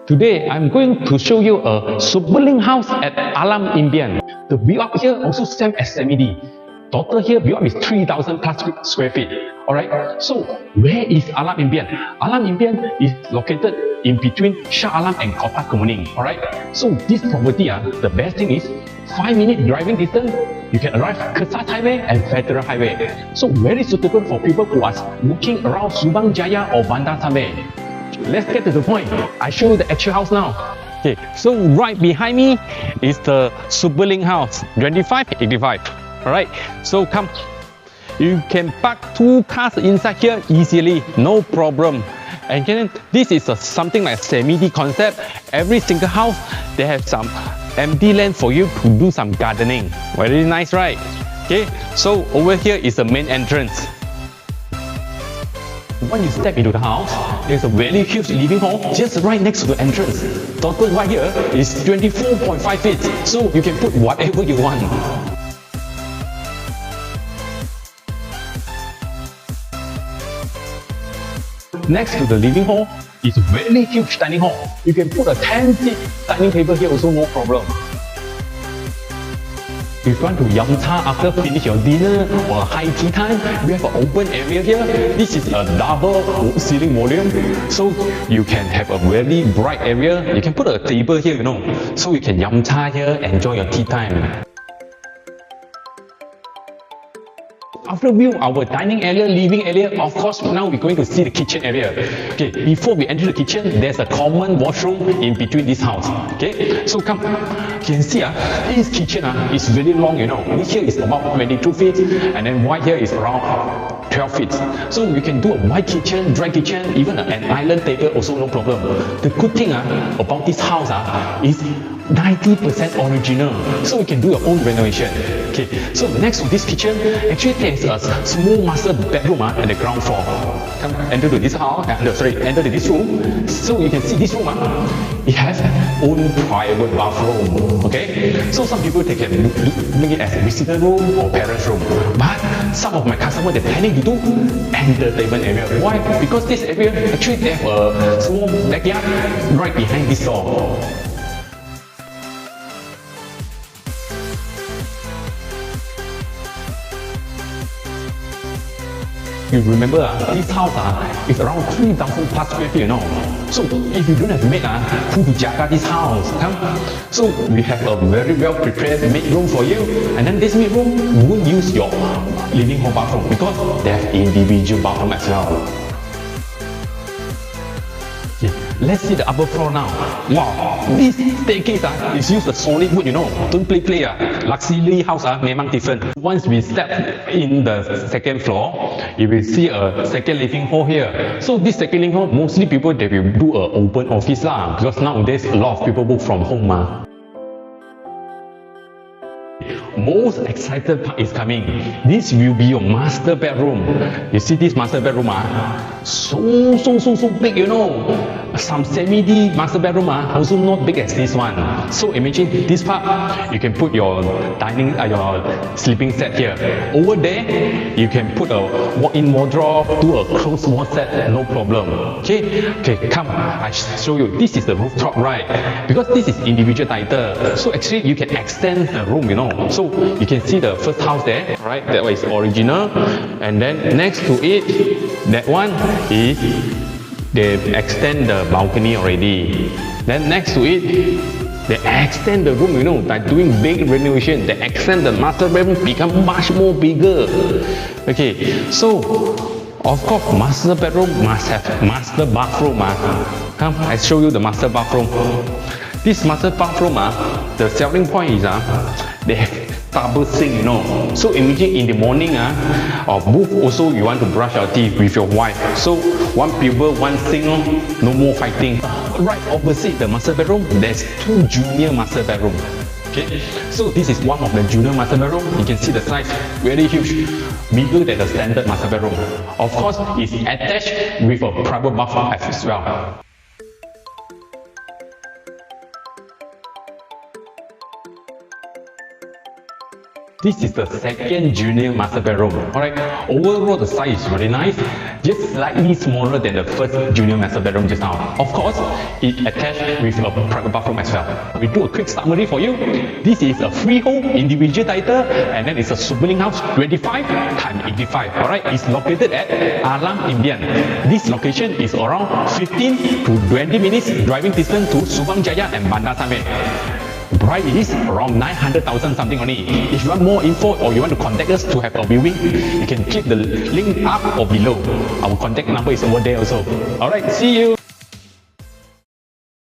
Today, I'm going to show you a Superlink house at Alam Impian. The build-up here also same as semi-D. Total here build-up is 3,000 plus square feet. Alright, so where is Alam Impian? Alam Impian is located in between Shah Alam and Kota Kemuning. Alright, so this property, the best thing is 5-minute driving distance. You can arrive KESAS Highway and Federal Highway. So very suitable for people who are looking around Subang Jaya or Bandar Sunway. Let's get to the point. I show you the actual house now. Okay, so right behind me is the Superlink house, 2585. Alright, so come. You can park 2 cars inside here easily, no problem. And then this is something like a semi-D concept. Every single house, they have some empty land for you to do some gardening. Very nice, right? Okay, so over here is the main entrance. When you step into the house, there's a very huge living hall just right next to the entrance. Total right here is 24.5 feet, so you can put whatever you want. Next to the living hall is a very huge dining hall. You can put a 10-seat dining table here also, no problem. If you want to yum cha after finish your dinner or high tea time, we have an open area here. This is a double ceiling volume, so you can have a very bright area. You can put a table here, so you can yum cha here, enjoy your tea time. After view our dining area, living area, of course now we're going to see the kitchen area. Okay, before we enter the kitchen, there's a common washroom in between this house. Okay, so come, you can see this kitchen is very long, This here is about 22 feet, and then wide here is around 12 feet. So you can do a wide kitchen, dry kitchen, even an island table also no problem. The good thing about this house is 90% original, so you can do your own renovation. Okay, so next to this kitchen, actually there's a small master bedroom at the ground floor. Come enter to this house, enter to this room. So you can see this room, it has own private bathroom. Okay, so some people they can make it as a visitor room or parents room, but some of my customers they're planning to do entertainment area. Why? Because this area actually they have a small backyard right behind this door. You remember this house is around 3,000 plus square feet, So if you don't have maid, who to jaga this house? So we have a very well prepared maid room for you, and then this maid room won't use your living hall bathroom because they have individual bathroom as well. Okay, let's see the upper floor now. Wow, this staircase is used a solid wood, Don't play. Luxury house memang different. Once we step in the second floor, you will see a second living hall here. So this second living hall, mostly people they will do an open office because nowadays a lot of people work from home. Most excited part is coming. This will be your master bedroom. You see this master bedroom, so big, Some semi-D master bedroom also not big as this one. So imagine this part, you can put your dining, your sleeping set here. Over there, you can put a walk-in wardrobe, do a closed wall set, no problem. Okay, come, I show you. This is the rooftop, right? Because this is individual title, so actually you can extend the room, So you can see the first house there, right? That one is original, and then next to it, that one is they extend the balcony already. Then next to it, they extend the room, by doing big renovation. They extend the master bedroom, become much more bigger. Okay, so of course, master bedroom must have master bathroom. Come, I show you the master bathroom. This master bathroom, the selling point is they have double sink, So imagine in the morning, or both also you want to brush your teeth with your wife. So one people, one sink, no more fighting. Right opposite the master bedroom, there's 2 junior master bedroom. Okay, so this is one of the junior master bedroom. You can see the size, very huge, bigger than the standard master bedroom. Of course, it's attached with a private bathroom as well. This is the second junior master bedroom. Alright, overall the size is very nice, just slightly smaller than the first junior master bedroom just now. Of course, it attached with a private bathroom as well. We do a quick summary for you. This is a freehold individual title, and then it's a Superlink house 25x85. Alright, it's located at Alam Impian. This location is around 15 to 20 minutes driving distance to Subang Jaya and Bandar Sunway. The price is around 900,000 something only. If you want more info or you want to contact us to have a viewing, you can click the link up or below. Our contact number is over there also. Alright, see you!